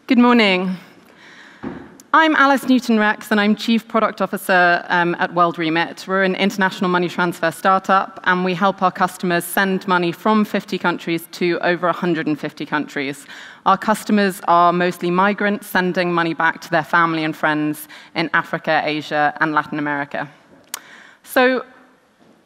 Good morning. I'm Alice Newton-Rex, and I'm Chief Product Officer at WorldRemit. We're an international money transfer startup, and we help our customers send money from 50 countries to over 150 countries. Our customers are mostly migrants sending money back to their family and friends in Africa, Asia, and Latin America. So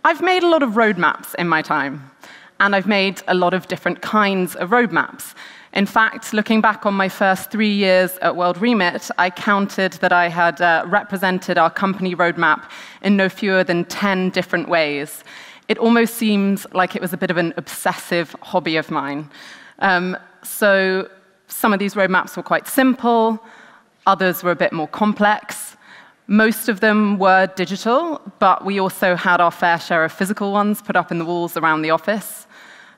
I've made a lot of roadmaps in my time, and I've made a lot of different kinds of roadmaps. In fact, looking back on my first 3 years at WorldRemit, I counted that I had represented our company roadmap in no fewer than 10 different ways. It almost seems like it was a bit of an obsessive hobby of mine. So some of these roadmaps were quite simple, others were a bit more complex. Most of them were digital, but we also had our fair share of physical ones put up in the walls around the office.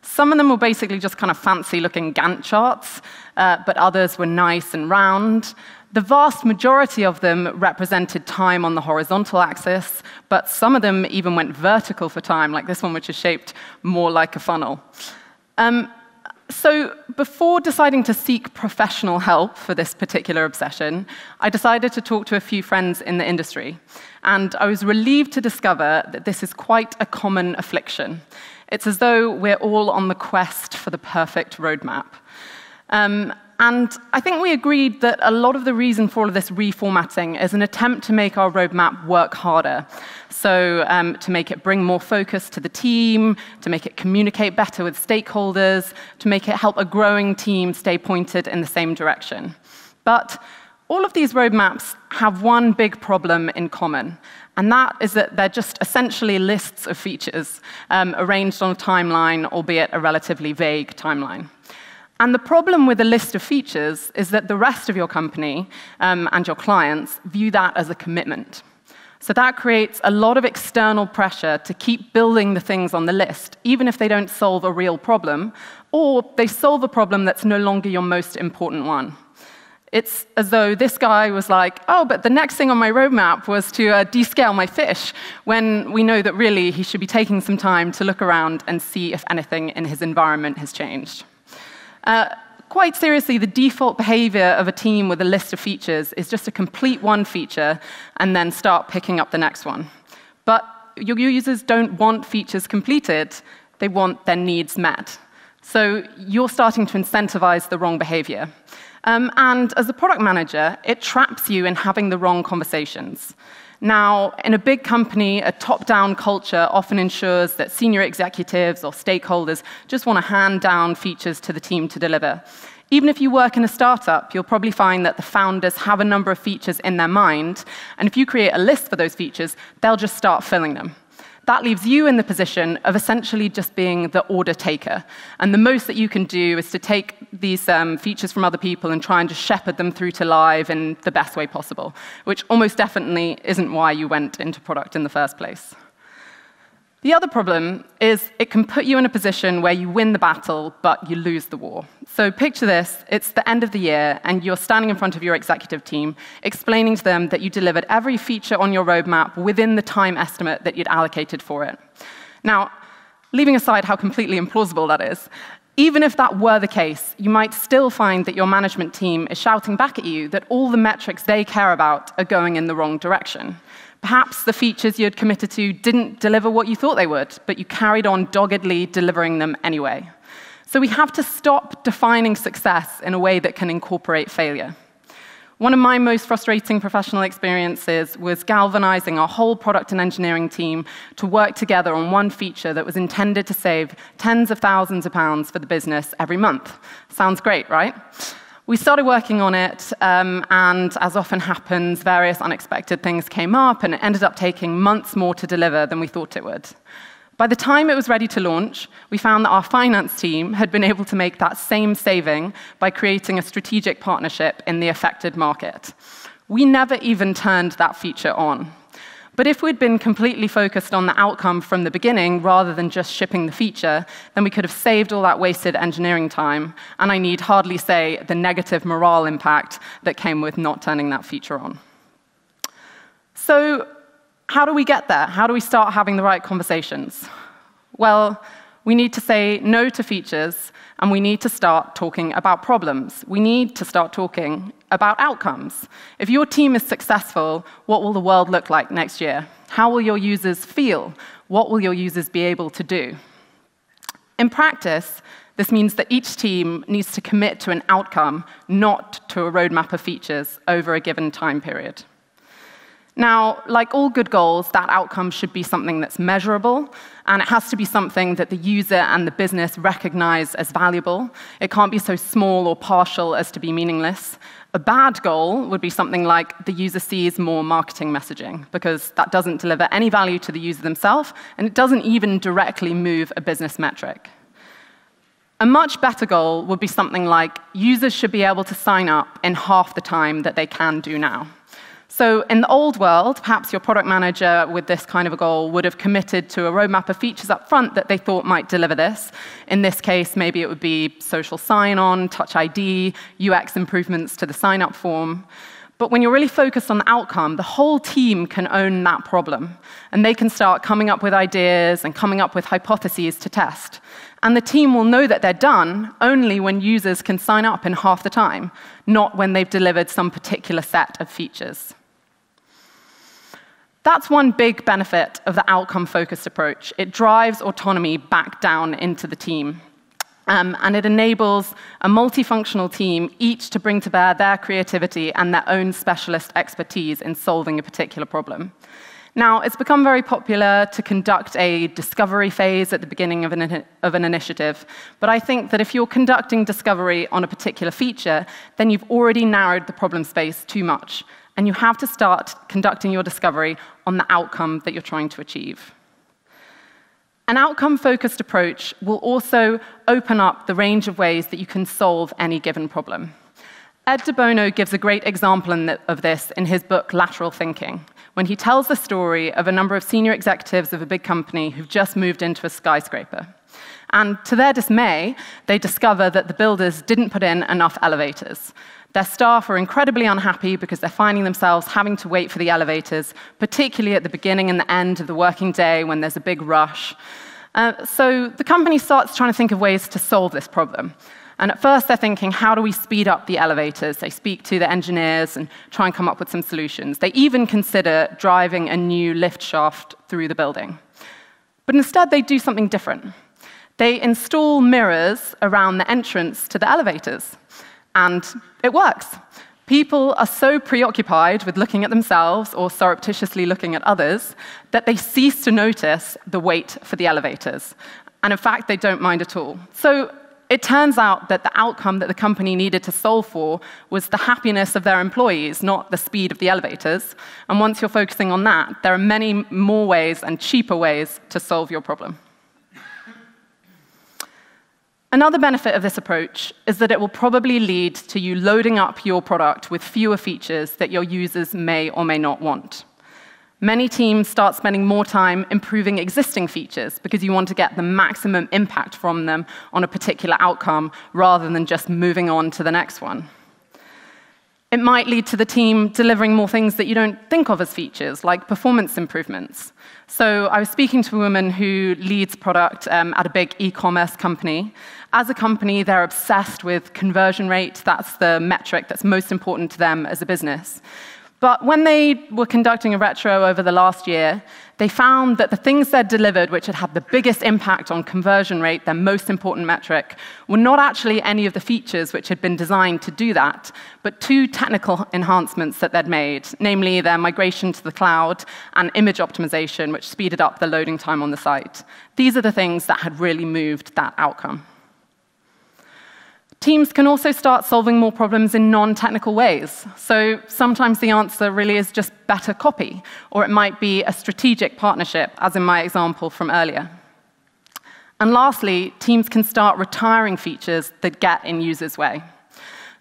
Some of them were basically just kind of fancy-looking Gantt charts, but others were nice and round. The vast majority of them represented time on the horizontal axis, but some of them even went vertical for time, like this one, which is shaped more like a funnel. So before deciding to seek professional help for this particular obsession, I decided to talk to a few friends in the industry. And I was relieved to discover that this is quite a common affliction. It's as though we're all on the quest for the perfect roadmap. And I think we agreed that a lot of the reason for all of this reformatting is an attempt to make our roadmap work harder. So to make it bring more focus to the team, to make it communicate better with stakeholders, to make it help a growing team stay pointed in the same direction. But all of these roadmaps have one big problem in common, and that is that they're just essentially lists of features arranged on a timeline, albeit a relatively vague timeline. And the problem with a list of features is that the rest of your company and your clients view that as a commitment. So that creates a lot of external pressure to keep building the things on the list, even if they don't solve a real problem, or they solve a problem that's no longer your most important one. It's as though this guy was like, oh, but the next thing on my roadmap was to descale my fish, when we know that really he should be taking some time to look around and see if anything in his environment has changed. Quite seriously, the default behavior of a team with a list of features is just to complete one feature and then start picking up the next one. But your users don't want features completed, they want their needs met. So you're starting to incentivize the wrong behavior. And as a product manager, it traps you in having the wrong conversations. Now, in a big company, a top-down culture often ensures that senior executives or stakeholders just want to hand down features to the team to deliver. Even if you work in a startup, you'll probably find that the founders have a number of features in their mind, and if you create a list for those features, they'll just start filling them. That leaves you in the position of essentially just being the order taker. And the most that you can do is to take these features from other people and try and just shepherd them through to live in the best way possible, which almost definitely isn't why you went into product in the first place. The other problem is it can put you in a position where you win the battle, but you lose the war. So picture this, it's the end of the year, and you're standing in front of your executive team, explaining to them that you delivered every feature on your roadmap within the time estimate that you'd allocated for it. Now, leaving aside how completely implausible that is, even if that were the case, you might still find that your management team is shouting back at you that all the metrics they care about are going in the wrong direction. Perhaps the features you had committed to didn't deliver what you thought they would, but you carried on doggedly delivering them anyway. So we have to stop defining success in a way that can incorporate failure. One of my most frustrating professional experiences was galvanizing our whole product and engineering team to work together on one feature that was intended to save tens of thousands of pounds for the business every month. Sounds great, right? We started working on it, and as often happens, various unexpected things came up, and it ended up taking months more to deliver than we thought it would. By the time it was ready to launch, we found that our finance team had been able to make that same saving by creating a strategic partnership in the affected market. We never even turned that feature on. But if we'd been completely focused on the outcome from the beginning rather than just shipping the feature, then we could have saved all that wasted engineering time, and I need hardly say the negative morale impact that came with not turning that feature on. So how do we get there? How do we start having the right conversations? Well, We need to say no to features, and we need to start talking about problems. We need to start talking about outcomes. If your team is successful, what will the world look like next year? How will your users feel? What will your users be able to do? In practice, this means that each team needs to commit to an outcome, not to a roadmap of features over a given time period. Now, like all good goals, that outcome should be something that's measurable, and it has to be something that the user and the business recognize as valuable. It can't be so small or partial as to be meaningless. A bad goal would be something like the user sees more marketing messaging, because that doesn't deliver any value to the user themselves, and it doesn't even directly move a business metric. A much better goal would be something like users should be able to sign up in half the time that they can do now. So in the old world, perhaps your product manager with this kind of a goal would have committed to a roadmap of features up front that they thought might deliver this. In this case, maybe it would be social sign-on, Touch ID, UX improvements to the sign-up form. But when you're really focused on the outcome, the whole team can own that problem. And they can start coming up with ideas and coming up with hypotheses to test. And the team will know that they're done only when users can sign up in half the time, not when they've delivered some particular set of features. That's one big benefit of the outcome-focused approach. It drives autonomy back down into the team. And it enables a multifunctional team each to bring to bear their creativity and their own specialist expertise in solving a particular problem. Now, it's become very popular to conduct a discovery phase at the beginning of an initiative, but I think that if you're conducting discovery on a particular feature, then you've already narrowed the problem space too much, and you have to start conducting your discovery on the outcome that you're trying to achieve. An outcome-focused approach will also open up the range of ways that you can solve any given problem. Ed De Bono gives a great example of this in his book, Lateral Thinking, when he tells the story of a number of senior executives of a big company who've just moved into a skyscraper. And to their dismay, they discover that the builders didn't put in enough elevators. Their staff are incredibly unhappy because they're finding themselves having to wait for the elevators, particularly at the beginning and the end of the working day when there's a big rush. So the company starts trying to think of ways to solve this problem. And at first, they're thinking, how do we speed up the elevators? They speak to the engineers and try and come up with some solutions. They even consider driving a new lift shaft through the building. But instead, they do something different. They install mirrors around the entrance to the elevators. And it works. People are so preoccupied with looking at themselves or surreptitiously looking at others that they cease to notice the wait for the elevators. And in fact, they don't mind at all. So it turns out that the outcome that the company needed to solve for was the happiness of their employees, not the speed of the elevators. And once you're focusing on that, there are many more ways and cheaper ways to solve your problem. Another benefit of this approach is that it will probably lead to you loading up your product with fewer features that your users may or may not want. Many teams start spending more time improving existing features because you want to get the maximum impact from them on a particular outcome rather than just moving on to the next one. It might lead to the team delivering more things that you don't think of as features, like performance improvements. So I was speaking to a woman who leads product at a big e-commerce company. As a company, they're obsessed with conversion rate. That's the metric that's most important to them as a business. But when they were conducting a retro over the last year, they found that the things they'd delivered, which had had the biggest impact on conversion rate, their most important metric, were not actually any of the features which had been designed to do that, but two technical enhancements that they'd made, namely their migration to the cloud and image optimization, which speeded up the loading time on the site. These are the things that had really moved that outcome. Teams can also start solving more problems in non-technical ways. So sometimes the answer really is just better copy, or it might be a strategic partnership, as in my example from earlier. And lastly, teams can start retiring features that get in users' way.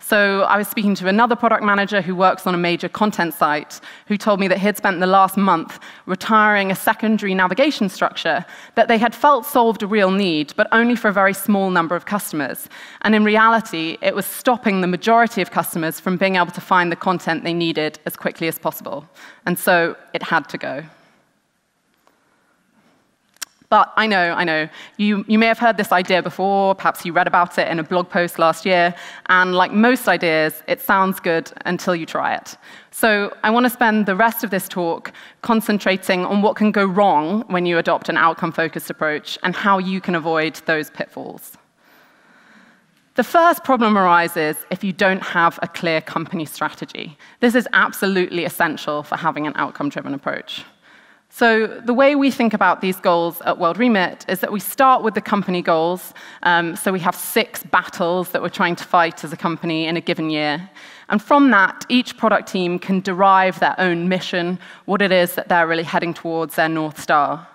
So I was speaking to another product manager who works on a major content site who told me that he had spent the last month retiring a secondary navigation structure that they had felt solved a real need, but only for a very small number of customers. And in reality, it was stopping the majority of customers from being able to find the content they needed as quickly as possible. And so it had to go. But I know, you may have heard this idea before, perhaps you read about it in a blog post last year, and like most ideas, it sounds good until you try it. So I want to spend the rest of this talk concentrating on what can go wrong when you adopt an outcome-focused approach and how you can avoid those pitfalls. The first problem arises if you don't have a clear company strategy. This is absolutely essential for having an outcome-driven approach. So the way we think about these goals at WorldRemit is that we start with the company goals. So we have 6 battles that we're trying to fight as a company in a given year. And from that, each product team can derive their own mission, what it is that they're really heading towards, their North Star.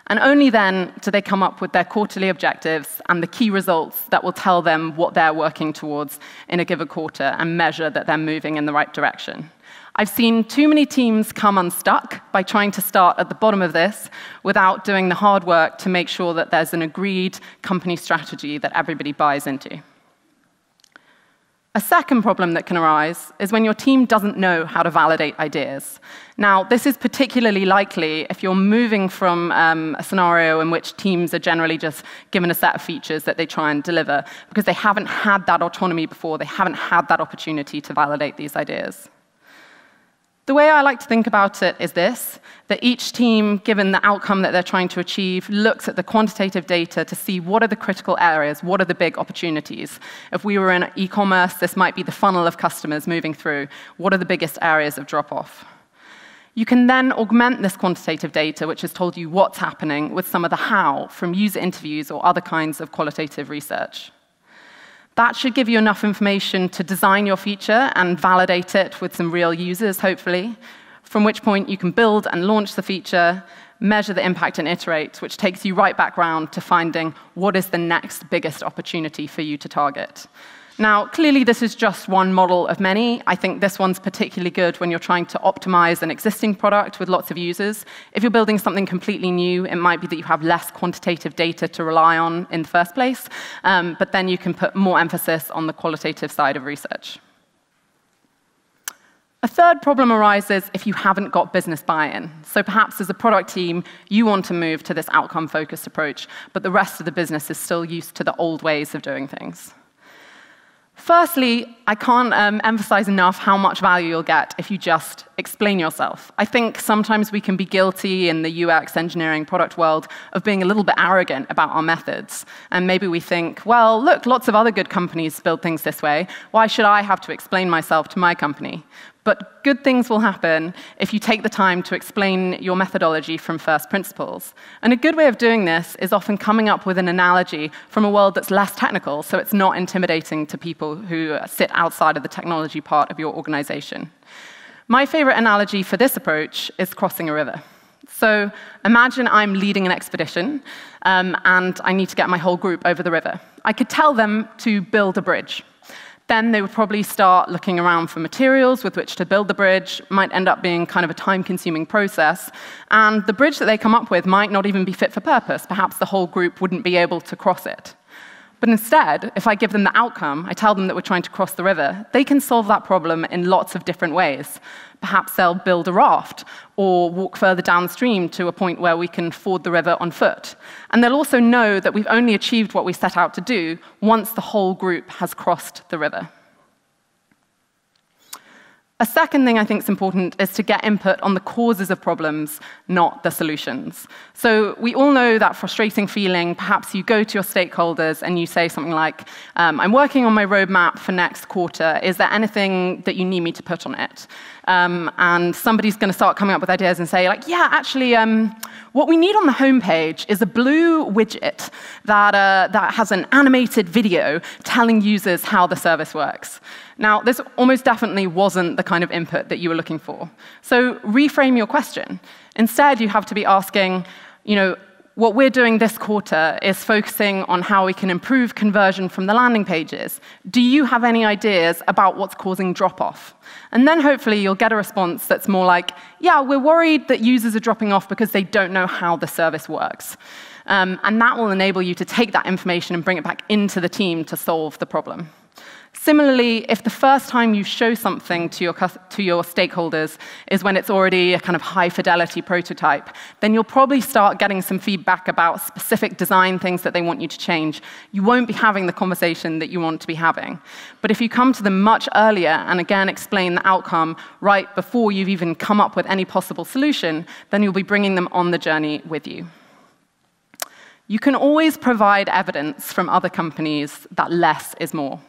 And only then do they come up with their quarterly objectives and the key results that will tell them what they're working towards in a given quarter and measure that they're moving in the right direction. I've seen too many teams come unstuck by trying to start at the bottom of this without doing the hard work to make sure that there's an agreed company strategy that everybody buys into. A second problem that can arise is when your team doesn't know how to validate ideas. Now, this is particularly likely if you're moving from a scenario in which teams are generally just given a set of features that they try and deliver because they haven't had that autonomy before, they haven't had that opportunity to validate these ideas. The way I like to think about it is this, that each team, given the outcome that they're trying to achieve, looks at the quantitative data to see what are the critical areas, what are the big opportunities. If we were in e-commerce, this might be the funnel of customers moving through. What are the biggest areas of drop-off? You can then augment this quantitative data, which has told you what's happening, with some of the how from user interviews or other kinds of qualitative research. That should give you enough information to design your feature and validate it with some real users, hopefully, from which point you can build and launch the feature, measure the impact and iterate, which takes you right back round to finding what is the next biggest opportunity for you to target. Now, clearly, this is just one model of many. I think this one's particularly good when you're trying to optimize an existing product with lots of users. If you're building something completely new, it might be that you have less quantitative data to rely on in the first place, but then you can put more emphasis on the qualitative side of research. A third problem arises if you haven't got business buy-in. So perhaps as a product team, you want to move to this outcome-focused approach, but the rest of the business is still used to the old ways of doing things. Firstly, I can't emphasize enough how much value you'll get if you just explain yourself. I think sometimes we can be guilty in the UX engineering product world of being a little bit arrogant about our methods. And maybe we think, well, look, lots of other good companies build things this way. Why should I have to explain myself to my company? But good things will happen if you take the time to explain your methodology from first principles. And a good way of doing this is often coming up with an analogy from a world that's less technical, so it's not intimidating to people who sit outside of the technology part of your organization. My favorite analogy for this approach is crossing a river. So imagine I'm leading an expedition, and I need to get my whole group over the river. I could tell them to build a bridge. Then they would probably start looking around for materials with which to build the bridge. Might end up being kind of a time-consuming process. And the bridge that they come up with might not even be fit for purpose. Perhaps the whole group wouldn't be able to cross it. But instead, if I give them the outcome, I tell them that we're trying to cross the river, they can solve that problem in lots of different ways. Perhaps they'll build a raft or walk further downstream to a point where we can ford the river on foot. And they'll also know that we've only achieved what we set out to do once the whole group has crossed the river. A second thing I think is important is to get input on the causes of problems, not the solutions. So we all know that frustrating feeling. Perhaps you go to your stakeholders and you say something like, I'm working on my roadmap for next quarter. Is there anything that you need me to put on it? And somebody's going to start coming up with ideas and say, like, yeah, actually, what we need on the homepage is a blue widget that has an animated video telling users how the service works. Now, this almost definitely wasn't the kind of input that you were looking for. So reframe your question. Instead, you have to be asking, what we're doing this quarter is focusing on how we can improve conversion from the landing pages. Do you have any ideas about what's causing drop-off? And then hopefully you'll get a response that's more like, yeah, we're worried that users are dropping off because they don't know how the service works. And that will enable you to take that information and bring it back into the team to solve the problem. Similarly, if the first time you show something to your stakeholders is when it's already a kind of high-fidelity prototype, then you'll probably start getting some feedback about specific design things that they want you to change. You won't be having the conversation that you want to be having. But if you come to them much earlier and, again, explain the outcome right before you've even come up with any possible solution, then you'll be bringing them on the journey with you. You can always provide evidence from other companies that less is more.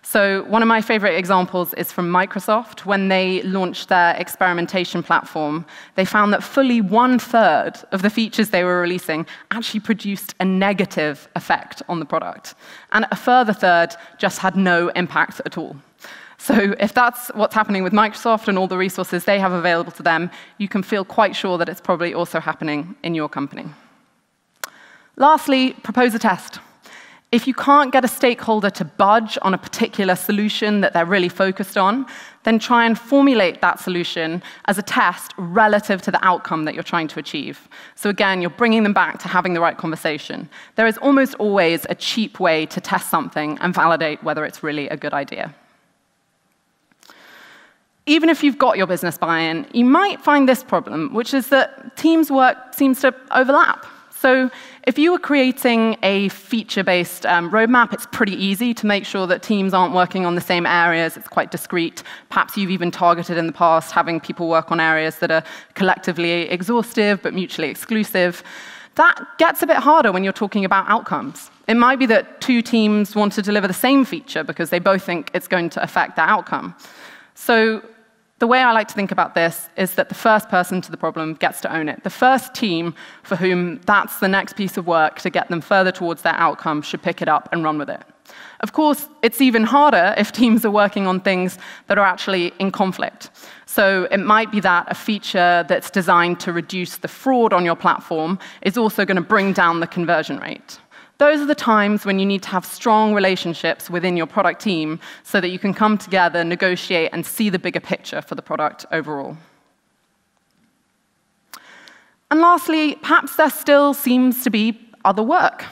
So one of my favorite examples is from Microsoft. When they launched their experimentation platform, they found that fully 1/3 of the features they were releasing actually produced a negative effect on the product. And a further third just had no impact at all. So if that's what's happening with Microsoft and all the resources they have available to them, you can feel quite sure that it's probably also happening in your company. Lastly, propose a test. If you can't get a stakeholder to budge on a particular solution that they're really focused on, then try and formulate that solution as a test relative to the outcome that you're trying to achieve. So again, you're bringing them back to having the right conversation. There is almost always a cheap way to test something and validate whether it's really a good idea. Even if you've got your business buy-in, you might find this problem, which is that teams' work seems to overlap. So if you were creating a feature-based roadmap, it's pretty easy to make sure that teams aren't working on the same areas. It's quite discrete. Perhaps you've even targeted in the past having people work on areas that are collectively exhaustive but mutually exclusive. That gets a bit harder when you're talking about outcomes. It might be that two teams want to deliver the same feature because they both think it's going to affect their outcome. So the way I like to think about this is that the first person to the problem gets to own it. The first team for whom that's the next piece of work to get them further towards their outcome should pick it up and run with it. Of course, it's even harder if teams are working on things that are actually in conflict. So it might be that a feature that's designed to reduce the fraud on your platform is also going to bring down the conversion rate. Those are the times when you need to have strong relationships within your product team so that you can come together, negotiate, and see the bigger picture for the product overall. And lastly, perhaps there still seems to be other work.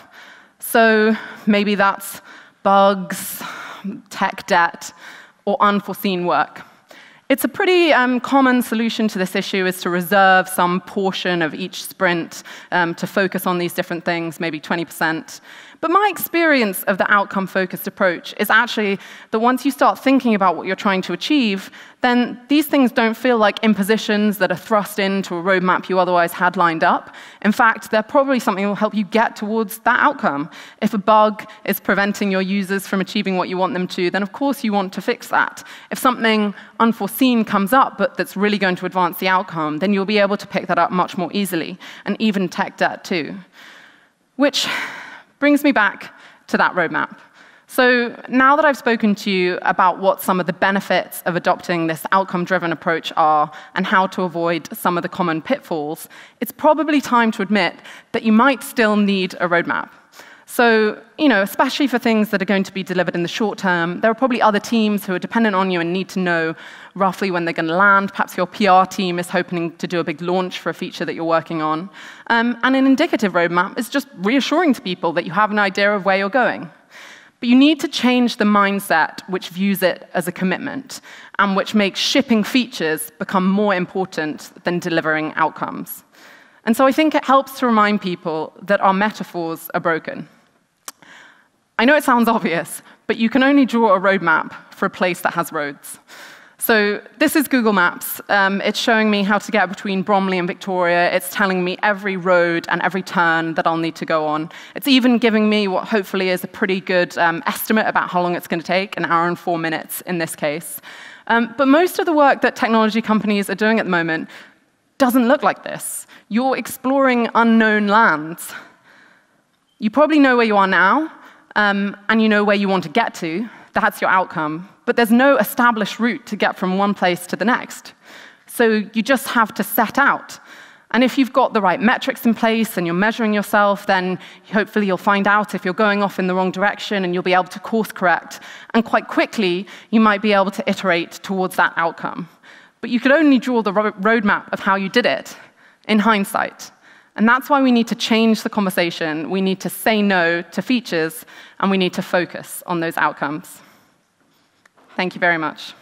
So maybe that's bugs, tech debt, or unforeseen work. It's a pretty common solution to this issue is to reserve some portion of each sprint to focus on these different things, maybe 20%. But my experience of the outcome-focused approach is actually that once you start thinking about what you're trying to achieve, then these things don't feel like impositions that are thrust into a roadmap you otherwise had lined up. In fact, they're probably something that will help you get towards that outcome. If a bug is preventing your users from achieving what you want them to, then of course you want to fix that. If something unforeseen comes up but that's really going to advance the outcome, then you'll be able to pick that up much more easily, and even tech debt too. Which brings me back to that roadmap. So now that I've spoken to you about what some of the benefits of adopting this outcome-driven approach are and how to avoid some of the common pitfalls, it's probably time to admit that you might still need a roadmap. So, especially for things that are going to be delivered in the short term, there are probably other teams who are dependent on you and need to know roughly when they're going to land. Perhaps your PR team is hoping to do a big launch for a feature that you're working on. And an indicative roadmap is just reassuring to people that you have an idea of where you're going. But you need to change the mindset which views it as a commitment and which makes shipping features become more important than delivering outcomes. And so I think it helps to remind people that our metaphors are broken. I know it sounds obvious, but you can only draw a roadmap for a place that has roads. So this is Google Maps. It's showing me how to get between Bromley and Victoria. It's telling me every road and every turn that I'll need to go on. It's even giving me what hopefully is a pretty good estimate about how long it's going to take, 1 hour and 4 minutes in this case. But most of the work that technology companies are doing at the moment doesn't look like this. You're exploring unknown lands. You probably know where you are now, and you know where you want to get to. That's your outcome. But there's no established route to get from one place to the next. So you just have to set out. And if you've got the right metrics in place and you're measuring yourself, then hopefully you'll find out if you're going off in the wrong direction and you'll be able to course correct. And quite quickly, you might be able to iterate towards that outcome. But you could only draw the roadmap of how you did it in hindsight. And that's why we need to change the conversation. We need to say no to features, and we need to focus on those outcomes. Thank you very much.